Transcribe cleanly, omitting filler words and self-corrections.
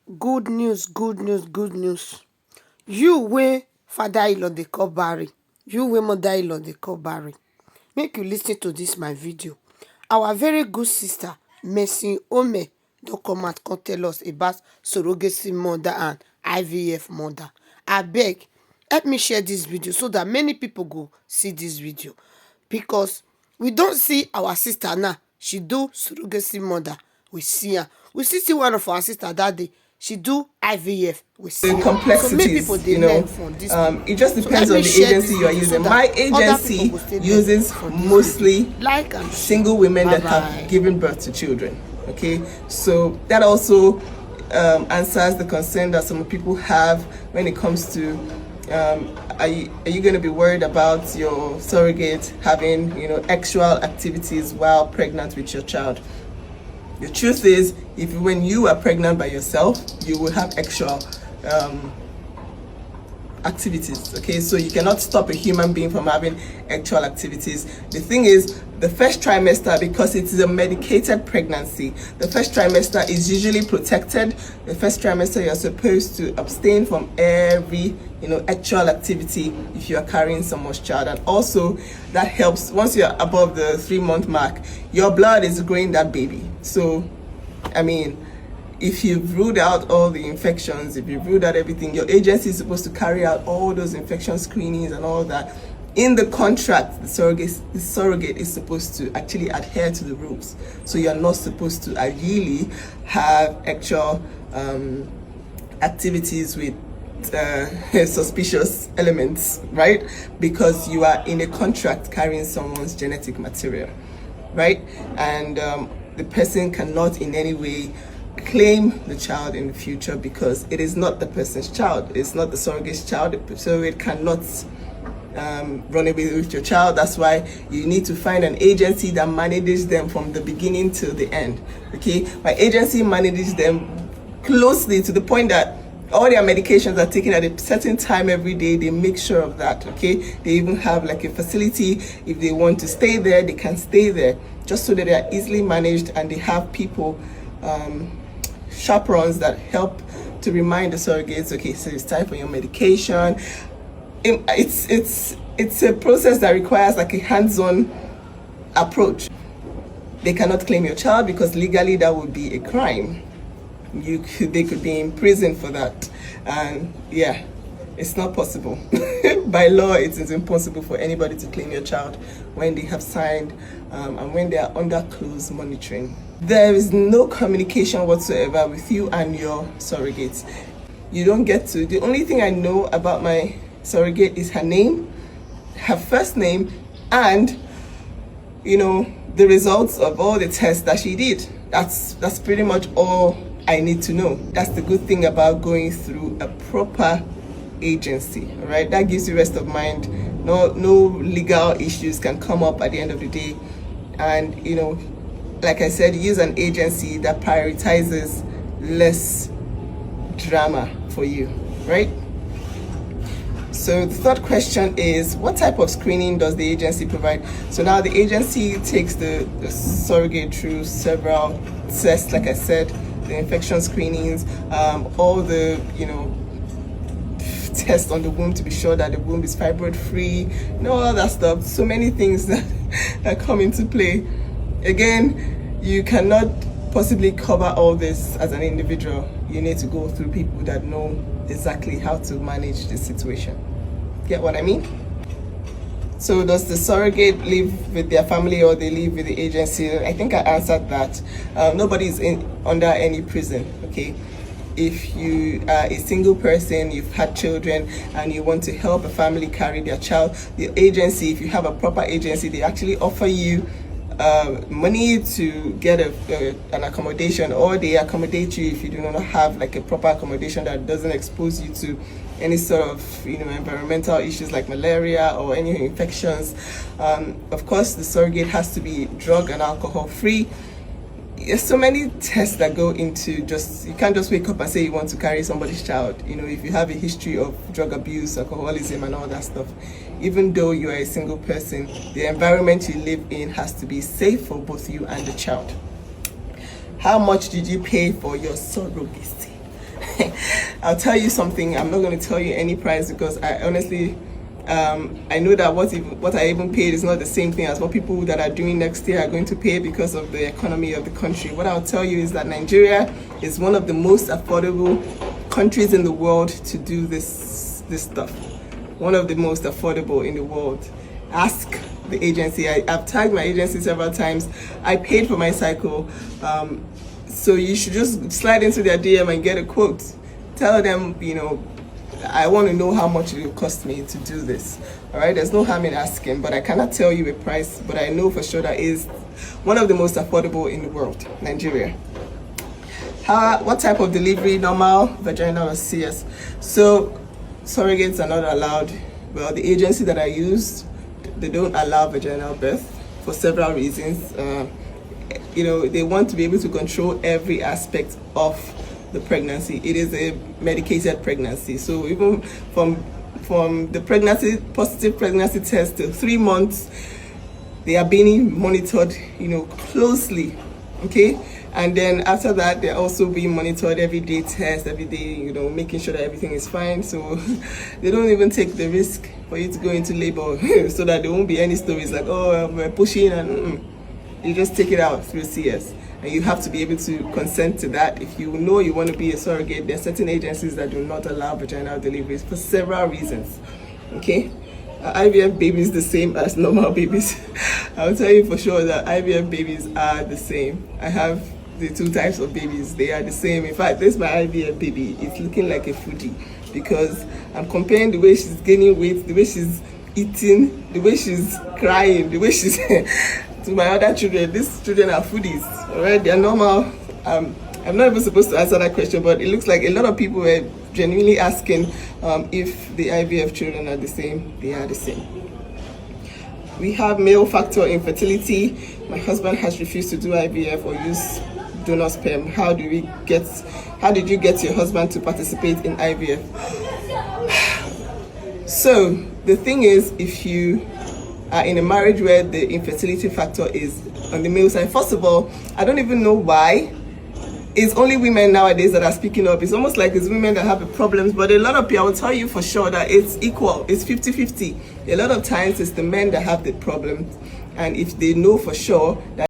Good news, good news, good news. You wey father-in-law dey call Barry, you wey mother-in-law dey call Barry, make you lis ten to dis my video. Our very good sister Mercy Ome don come out come tell us about surrogacy mother and IVF mother. Abeg, help me share dis video so dat many pipo go see dis video, because we don see our sister now, she do surrogacy mother, we see am. We still see one of our sister dat day, she do IVF, we see the am. complexities, So make pipo dey learn from dis. it just depends on the agency you are using. My agency uses mostly single women that have given birth to children. Okay, so that also answers the concern that some people have when it comes to are you going to be worried about your surrogate having sexual activities while pregnant with your child? The truth is, when you are pregnant by yourself, you will have extra activities. Okay, so you cannot stop a human being from having actual activities. The thing is, the first trimester, because it is a medicated pregnancy, the first trimester is usually protected. The first trimester, you're supposed to abstain from every actual activity if you are carrying someone's child. And also that helps. Once you're above the 3-month mark, your blood is growing that baby. So I mean, if you've ruled out all the infections, if you've ruled out everything, your agency is supposed to carry out all those infection screenings and all that. In the contract, the surrogate is supposed to actually adhere to the rules. So you're not supposed to ideally have actual activities with suspicious elements, right? Because you are in a contract carrying someone's genetic material, right? And the person cannot in any way claim the child in the future because it is not the person's child. It's not the surrogate's child. The surrogate cannot run away with your child. That's why you need to find an agency that manages them from the beginning till the end. Okay, my agency manages them closely to the point that all their medications are taken at a certain time every day. They make sure of that. Okay, they even have like a facility. If they want to stay there, they can stay there, just so that they are easily managed, and they have people, chaperones, that help to remind the surrogates, okay, so it's time for your medication. It's a process that requires like a hands-on approach. They cannot claim your child because legally that would be a crime. They could be in prison for that, and yeah, it's not possible. By law, it is impossible for anybody to claim your child when they have signed and when they are under close monitoring. There is no communication whatsoever with you and your surrogates. You don't get to. The only thing I know about my surrogate is her name, her first name, and the results of all the tests that she did. That's pretty much all I need to know. That's the good thing about going through a proper agency, all right? That gives you rest of mind. No legal issues can come up at the end of the day. And like I said, use an agency that prioritizes less drama for you, right? So the third question is, what type of screening does the agency provide? So now the agency takes the surrogate through several tests, like I said, the infection screenings, all the tests on the womb to be sure that the womb is fibroid free, all that stuff. So many things that come into play. Again, you cannot possibly cover all this as an individual. You need to go through people that know exactly how to manage the situation. Get what I mean? So does the surrogate live with their family or they live with the agency? I think I answered that. Nobody is under any prison, okay? If you are a single person, you've had children, and you want to help a family carry their child, the agency, if you have a proper agency, they actually offer you money to get an accommodation, or they accommodate you if you do not have like a proper accommodation that doesn't expose you to any sort of environmental issues like malaria or any infections. Of course, the surrogate has to be drug and alcohol free. There's so many tests that go into you can't just wake up and say you want to carry somebody's child. If you have a history of drug abuse, alcoholism, and all that stuff, even though you are a single person, the environment you live in has to be safe for both you and the child. How much did you pay for your surrogacy? I'll tell you something. I'm not going to tell you any price because I honestly, I know that what I even paid is not the same thing as what people that are doing next year are going to pay because of the economy of the country. What I'll tell you is that Nigeria is one of the most affordable countries in the world to do this stuff. One of the most affordable in the world. Ask the agency. I've tagged my agency several times. I paid for my cycle. So you should just slide into their DM and get a quote. Tell them, I want to know how much it will cost me to do this. All right, there's no harm in asking, but I cannot tell you a price, but I know for sure that is one of the most affordable in the world, Nigeria. What type of delivery? Normal, vaginal, or CS? So surrogates are not allowed. Well, the agency that I use, they don't allow vaginal birth for several reasons. They want to be able to control every aspect of the pregnancy. It is a medicated pregnancy, so even from the positive pregnancy test to 3 months, they are being monitored closely. Okay, and then after that they're also being monitored every day, test every day, making sure that everything is fine. So they don't even take the risk for you to go into labor so that there won't be any stories like, oh, we're pushing, and you just take it out through CS. And you have to be able to consent to that. If you know you want to be a surrogate, there are certain agencies that do not allow vaginal deliveries for several reasons. Okay? IVF babies the same as normal babies. I'll tell you for sure that IVF babies are the same. I have the 2 types of babies. They are the same. In fact, this is my IVF baby. It's looking like a foodie because I'm comparing the way she's gaining weight, the way she's eating, the way she's crying, the way she's to my other children. These children are foodies, all right? They're normal. I'm not even supposed to answer that question, but it looks like a lot of people were genuinely asking if the IVF children are the same. They are the same. We have male factor infertility. My husband has refused to do IVF or use donor sperm. How did you get your husband to participate in IVF? So the thing is, if you are in a marriage where the infertility factor is on the male side, first of all, I don't even know why it's only women nowadays that are speaking up. It's almost like it's women that have the problems, but a lot of people, I will tell you for sure that it's equal. It's 50-50. A lot of times it's the men that have the problems, and if they know for sure that